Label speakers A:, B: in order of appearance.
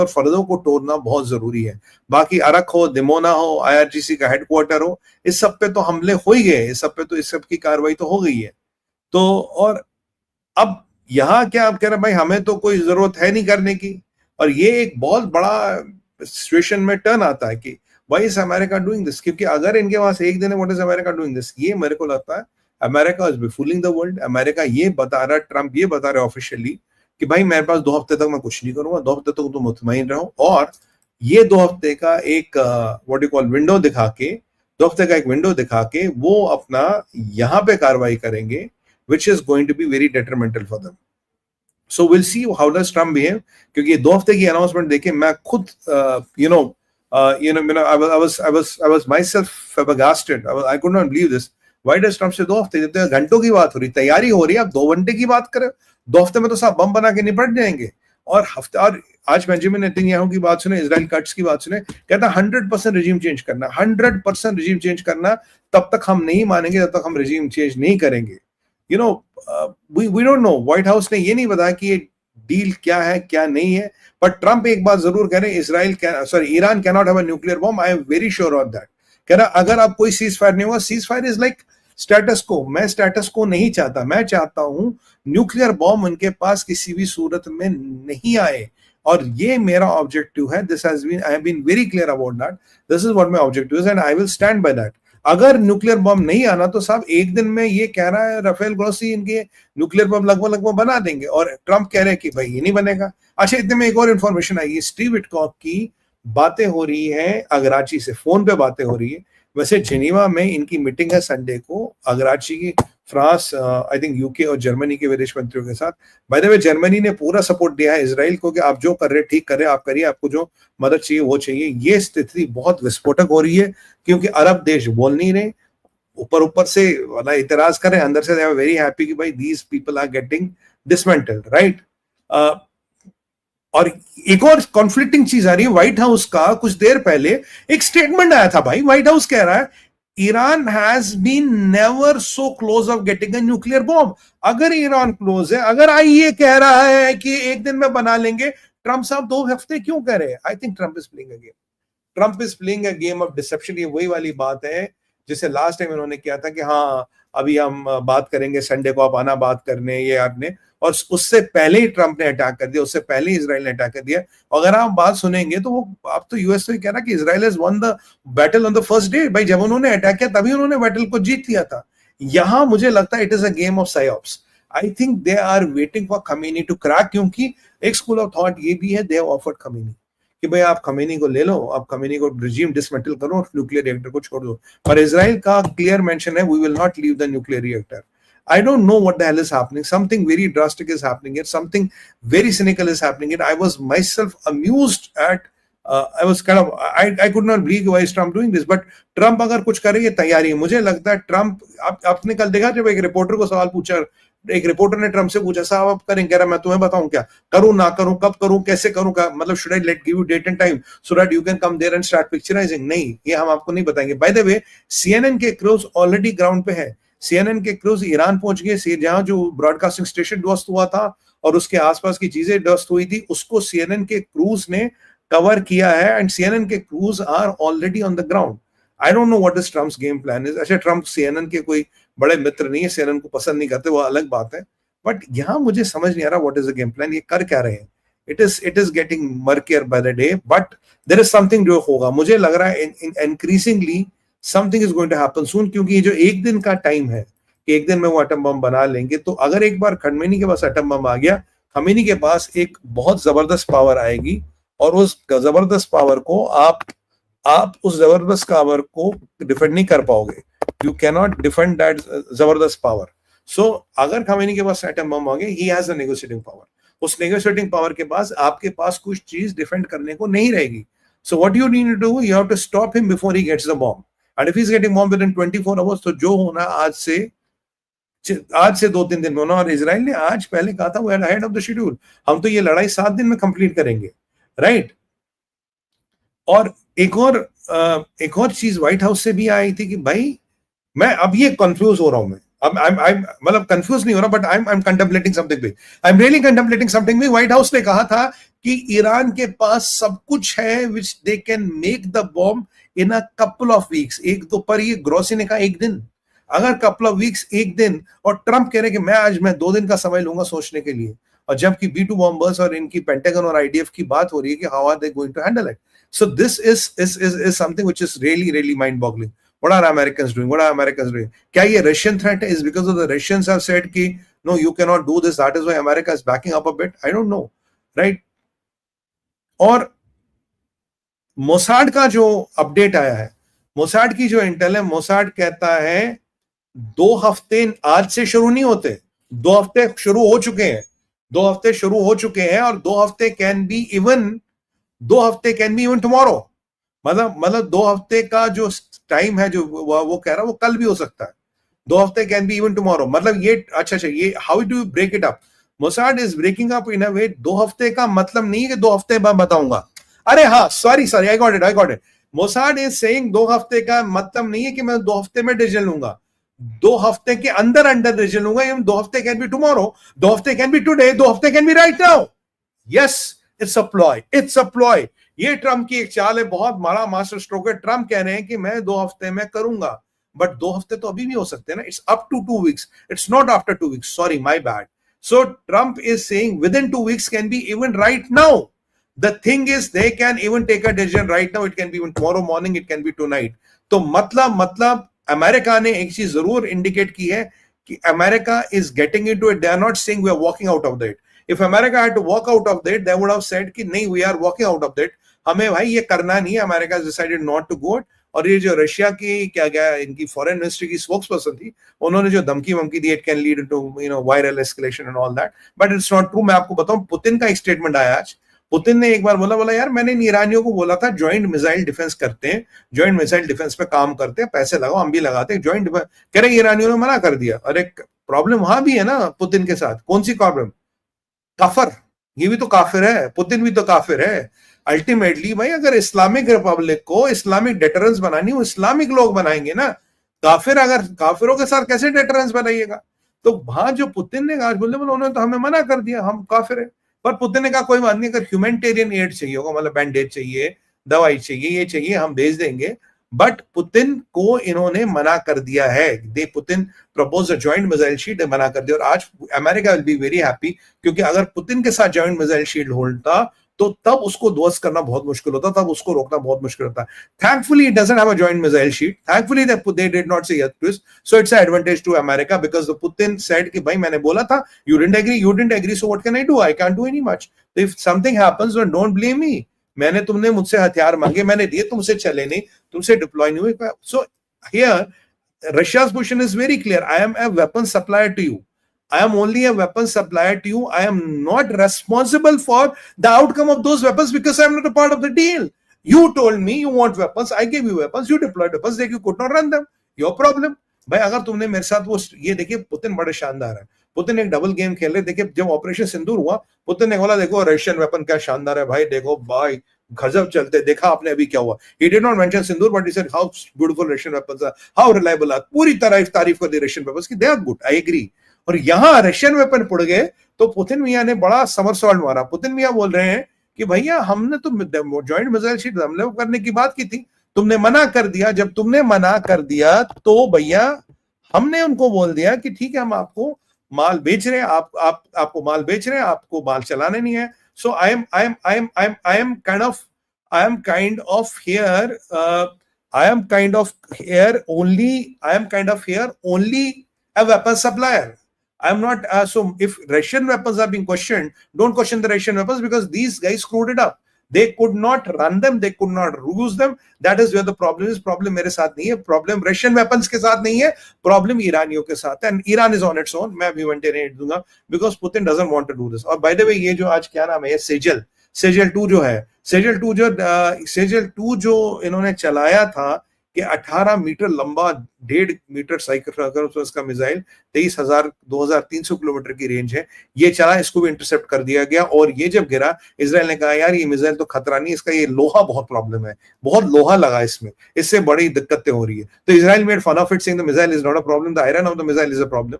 A: और फर्जों को तोड़ना बहुत जरूरी है। बाकी अरक हो, दिमोना हो, आईआरजीसी का हेडक्वार्टर हो, इस सब पे तो हमले हो ही गए, इस सब की कार्रवाई तो हो गई है। तो और अब यहाँ क्या आप कह रहे हैं भाई हमें तो कोई जरूरत है नहीं करने की, और ये एक बहुत बड़ा सिचुएशन में टर्न आता है कि why is America doing this, क्योंकि अगर इनके पास एक दिन है what is America doing this, ये मेरे को लगता है America is fooling the world. America ये बता रहा है, ट्रम्प ये बता रहा है ऑफिशियली कि भाई मेरे पास 2 हफ्ते तक मैं कुछ नहीं करूंगा, 2 हफ्ते तक तुम मुतमईन रहो, और ये 2 हफ्ते का एक व्हाट यू कॉल विंडो दिखा के, 2 हफ्ते का एक विंडो दिखा के वो अपना यहाँ पे कार्रवाई करेंगे, which is going to be very detrimental for them. So we'll see how does Trump behave, क्योंकि 2 हफ्ते की अनाउंसमेंट देखे मैं खुद I was myself flabbergasted. I could not believe this. Why does Trump से 2 हफ्ते, जब तक घंटों की बात हो रही, तैयारी हो रही है, आप 2 घंटे की बात करें, 2 हफ्ते में तो सब बम बना के निपट जाएंगे। और आज बेंजामिन नेतन्याहू की बात सुने, इजराइल कट्स की बात सुने, कहता 100% रिजीम चेंज करना, 100% रिजीम चेंज करना, तब तक हम नहीं मानेंगे जब तक हम रिजीम चेंज नहीं करेंगे। we don't know, white house ने ये नहीं बताया कि ये डील क्या है क्या नहीं है, पर ट्रंप एक बात जरूर कह रहे हैं, Iran can not have a nuclear bomb, I am very sure of that. कह रहा अगर आप कोई सीज फायर नहीं होगा, cease fire is like status को, मैं स्टेटस को नहीं चाहता, मैं चाहता हूं न्यूक्लियर बॉम्ब उनके पास किसी भी सूरत में नहीं आए, और ये मेरा ऑब्जेक्टिव है। This has been, I have been very clear about that, this is what my objective is and I will stand by that. अगर न्यूक्लियर बम नहीं आना तो साहब एक दिन में ये कह रहा है राफेल ग्रोसी इनके न्यूक्लियर बम लगभग बना देंगे, और ट्रंप कह रहे हैं कि भाई ये नहीं बनेगा। अच्छा, इतने में एक और इन्फॉर्मेशन आई है, स्टीव विटकॉफ की बातें हो रही है अगराची से, फोन पे बातें हो रही है। वैसे जेनीवा में इनकी मीटिंग है संडे को, अगराची की, फ्रांस, आई थिंक यूके और जर्मनी के विदेश मंत्रियों के साथ। बाय द वे जर्मनी ने पूरा सपोर्ट दिया है इसराइल को कि आप जो कर रहे ठीक कर रहे, आप करिए, आपको जो मदद चाहिए वो चाहिए। ये स्थिति बहुत विस्फोटक हो रही है क्योंकि अरब देश बोल नहीं रहे, ऊपर से वाला इतराज कर रहे हैं, अंदर से दे आर वेरी हैप्पी कि भाई these people are getting dismantled, right. और एक और कॉन्फ्लिक्टिंग चीज आ रही है, व्हाइट हाउस का कुछ देर पहले एक स्टेटमेंट आया था भाई, व्हाइट हाउस कह रहा है Iran has been never so close of getting a nuclear bomb. अगर ईरान क्लोज है, अगर आईए कह रहा है कि एक दिन में बना लेंगे, ट्रंप साहब 2 हफ्ते क्यों कह रहे हैं? I think Trump is playing a game, Trump is playing a game of deception. ये वही वाली बात है जिसे लास्ट टाइम इन्होंने किया था कि हाँ अभी हम बात करेंगे, संडे को आप आना बात करने, ये आपने, और उससे पहले ही ट्रंप ने अटैक कर दिया, उससे पहले ही इजराइल ने अटैक कर दिया। अगर आप बात सुनेंगे तो वो आप तो यूएस तो कह रहा कि Israel has one the battle on the first day. भाई जब उन्होंने अटैक किया तभी उन्होंने बैटल को जीत लिया था। यहां मुझे लगता है it is a game of psyops. I think they are waiting for Khamenei to crack, क्योंकि एक स्कूल ऑफ थॉट ये भी है, दे हैव ऑफर्ड खमीनी कि भाई आप खमीनी को ले लो, आप खमीनी को रिजीम डिसमेंटल करो, न्यूक्लियर रिएक्टर को छोड़ दो। पर इजराइल का क्लियर मेंशन है, we will not leave the nuclear reactor. I don't know what the hell is happening. Something very drastic is happening here. Something very cynical is happening here. I was myself amused at, I was kind of, I could not believe why is Trump doing this. But Trump अगर कुछ करे, ये तैयारी है। मुझे लगता है Trump, आपने कल देखा जब एक रिपोर्टर को सवाल पूछा, एक रिपोर्टर ने ट्रंप से पूछा साहब आप करेंगे, कह रहा मैं तुम्हें बताऊं क्या करूं, ना करूं, कब करूं, कैसे करूं, मतलब should I let give you date and time so that you can come there and start picturising? नहीं, ये हम आपको नहीं बताएंगे। बाय द वे सीएनएन के क्रूज ऑलरेडी ग्राउंड पे है, सीएनएन के क्रूज ईरान पहुंच गए, जहां जो ब्रॉडकास्टिंग स्टेशन ध्वस्त हुआ था और उसके आसपास की चीजें ध्वस्त हुई थी, उसको सीएनएन के क्रूज ने कवर किया है, एंड सीएनएन के crews are already on the ground. I don't know what is Trump's game plan is. अच्छा, ट्रम्प सीएनएन के कोई बड़े मित्र नहीं है, सीएनएन को पसंद नहीं करते, वो अलग बात है, बट यहां मुझे समझ नहीं आ रहा what is the game plan, ये कर क्या रहे हैं। It is getting murkier by the day, but there is something जो होगा, मुझे लग रहा है increasingly something is going to happen soon, क्योंकि ये जो एक दिन का टाइम है कि एक दिन में वो एटम बम बना लेंगे, तो अगर एक बार खमीनी के पास एटम बम आ गया, खमीनी के पास एक बहुत जबरदस्त पावर आएगी, और उस जबरदस्त पावर को आप उस जबरदस्त पावर को डिफेंड नहीं कर पाओगे। You can not defend that जबरदस्त पावर। सो अगर खमीनी के पास एटम बम आ गया, he has a negotiating power. उस नेगोशिएटिंग पावर के पास आपके पास कुछ चीज डिफेंड करने को नहीं रहेगी। So what you need to do, you have to stop him before he gets the bomb, and if he is getting bomb within 24 hours, तो जो होना आज से 2-3 दिन में होना। और इजराइल ने आज पहले कहा था वो अहेड ऑफ द शेड्यूल, हम तो ये लड़ाई 7 दिन में कंप्लीट करेंगे, राइट। और एक और चीज व्हाइट हाउस से भी आई थी कि भाई मैं अब ये कंफ्यूज हो रहा हूं, मैं I'm मतलब कंफ्यूज नहीं हो रहा, but I'm contemplating something big. I'm really contemplating something big. White house ने कहा था कि ईरान के पास सब कुछ है which they can make the bomb in a couple of weeks. एक तो पर ये ग्रोसी ने कहा एक दिन, अगर couple of weeks एक दिन, और ट्रम्प कह रहे कि मैं 2 दिन का समय लूंगा सोचने के लिए, और जबकि B2 बॉम्बर्स और इनकी पेंटागन और आईडीएफ की बात हो रही है कि how are they going to handle it. So this is something which is really mind boggling. What are Americans doing? What are Americans doing? क्या ये Russian threat is because of the Russians have said कि no, you cannot do this. That is why America is backing up a bit. I don't know, right? और मोसाड का जो update आया है, मोसाड की जो इंटेल है, मोसाड कहता है 2 हफ्ते आज से शुरू नहीं होते, 2 हफ्ते शुरू हो चुके हैं, 2 हफ्ते शुरू हो चुके हैं, और 2 हफ्ते कैन बी इवन टुमारो. मतलब 2 हफ्ते का जो टाइम है, जो वो कह रहा है, वो कल भी हो सकता है. 2 हफ्ते कैन बी इवन टुमारो. मतलब ये अच्छा ये how do you break it up? Mossad is breaking up in a way. 2 हफ्ते का मतलब नहीं है कि 2 हफ्ते बाद बताऊंगा. अरे हाँ, sorry I got it. Mossad is saying 2 हफ्ते का मतलब नहीं है कि मैं 2 हफ्ते में डिसीजन लूंगा. 2 हफ्ते के अंदर डिसीजन लूंगा. 2 हफ्ते कैन बी टुमारो, 2 हफ्ते कैन बी टुडे, 2 हफ्ते can be right now. Yes, it's a ploy. ये ट्रम्प की एक चाल है, बहुत बड़ा मास्टर स्ट्रोक है. ट्रम्प कह रहे हैं कि मैं 2 हफ्ते में करूंगा, बट 2 हफ्ते तो अभी भी हो सकते हैं ना. It's up to 2 weeks. It's not after 2 weeks. Sorry, my bad. So Trump is saying within 2 weeks can be even right now. The thing is they can even take a decision right now. It can be even tomorrow morning. It can be tonight. तो मतलब America ने एक चीज जरूर indicate की है कि America is getting into it. They are not saying we are walking out of it. If America had to walk out of that, they would have said कि नहीं, we are walking out of that. हमें भाई ये करना नहीं है. America has decided not to go. और ये जो रशिया की क्या इनकी फॉरेन मिनिस्ट्री की स्पोक्स पर्सन थी, उन्होंने जो धमकी दी, it can lead into viral escalation and all that, but it's not true. मैं आपको बताऊं, पुतिन का एक स्टेटमेंट आया आज. पुतिन ने एक बार बोला यार मैंने ईरानियों को बोला था ज्वाइंट मिसाइल डिफेंस करते हैं, ज्वाइंट मिसाइल डिफेंस पे काम करते हैं, पैसे लगाओ, हम भी लगाते हैं ज्वाइंट. कह रहे ईरानियों ने मना कर दिया. अरे प्रॉब्लम वहां भी है ना पुतिन के साथ. कौन सी प्रॉब्लम? काफर. ये भी तो काफिर है, पुतिन भी तो काफिर है. अल्टीमेटली भाई, अगर इस्लामिक रिपब्लिक को इस्लामिक डेटरेंस बनानी हो, इस्लामिक लोग बनाएंगे ना. काफिर, अगर काफिरों के साथ कैसे डेटरेंस बनाइएगा? तो वहां जो पुतिन ने कहा, बोले उन्होंने तो हमें मना कर दिया, हम काफिर है. पर पुतिन ने कहा कोई बात नहीं, अगर ह्यूमैनिटेरियन एड चाहिए होगा, मतलब बैंडेज चाहिए, दवाई चाहिए, ये चाहिए, हम भेज देंगे. बट पुतिन को इन्होंने मना कर दिया है. Putin propose a joint missile shield, मना कर दिया. और आज America will be very happy, क्योंकि अगर पुतिन के साथ जॉइंट मिसाइल शील्ड होता तो तब उसको ध्वस्त करना बहुत मुश्किल होता, तब उसको रोकना बहुत मुश्किल होता. Thankfully, it doesn't have a joint missile sheet. Thankfully, they did not say yes to this. So it's an advantage to America, because the Putin said कि भाई मैंने बोला था, you didn't agree, so what can I do? I can't do any much. If something happens, then don't blame me. तुमने मुझसे हथियार मांगे, मैंने दिए, तुमसे चले नहीं, तुमसे डिप्लॉय नहीं हुए. So here, Russia's position is very clear. I am a weapon supplier to you. I am only a weapon supplier to you. I am not responsible for the outcome of those weapons because I am not a part of the deal. You told me you want weapons. I gave you weapons. You deployed weapons. You could not run them. Your problem. भाई अगर तुमने मेरे साथ वो, ये देखिए Putin बड़े शानदार है. पुतिन एक डबल गेम खेल रहे. देखिए जब ऑपरेशन सिंदूर हुआ, पुतिन ने बोला देखो रशियन वेपन क्या शानदार है भाई, देखो भाई गजब चलते, देखा आपने अभी क्या हुआ. He did not mention Sindoor, but he said how beautiful Russian weapons are, how reliable are. पूरी तारीफ कर दी रशियन वेपन्स की. They are good. I agree. और यहां रशियन वेपन पड़ गए तो पुतिन मियां ने बड़ा समरसॉल्ट मारा. पुतिन मियां बोल रहे हैं कि भैया हमने तो जॉइंट मिसाइल शीट हमले करने की बात की थी, तुमने मना कर दिया. जब तुमने मना कर दिया तो भैया हमने उनको बोल दिया कि ठीक है, हम आपको माल बेच रहे हैं, आपको माल बेच रहे हैं, आपको माल चलाने नहीं है. So I am kind of here only a weapon supplier. I'm not, so if Russian weapons are being questioned, don't question the Russian weapons, because these guys screwed it up. They could not run them, they could not use them. That is where the problem is. Problem मेरे साथ नहीं है, problem Russian weapons के साथ नहीं है, problem ईरानियों के साथ है. And Iran is on its own. मैं humanitarian aid दूंगा because Putin doesn't want to do this. और by the way, ये जो आज क्या नाम है, ये सेजल 2 जो है, सेजल 2 जो इन्होंने चलाया था, कि 18 मीटर लंबा 1.5 मीटर साइकिल उसका मिसाइल 23,300 किलोमीटर की रेंज है, ये चला, इसको भी इंटरसेप्ट कर दिया गया। और ये जब गिरा, इसराइल ने कहा यार ये मिसाइल तो खतरा नहीं, इसका ये लोहा बहुत प्रॉब्लम है, बहुत लोहा लगा इसमें, इससे बड़ी दिक्कतें हो रही है। तो Israel made fun of it, saying the missile is not a problem, the iron of the missile is a problem.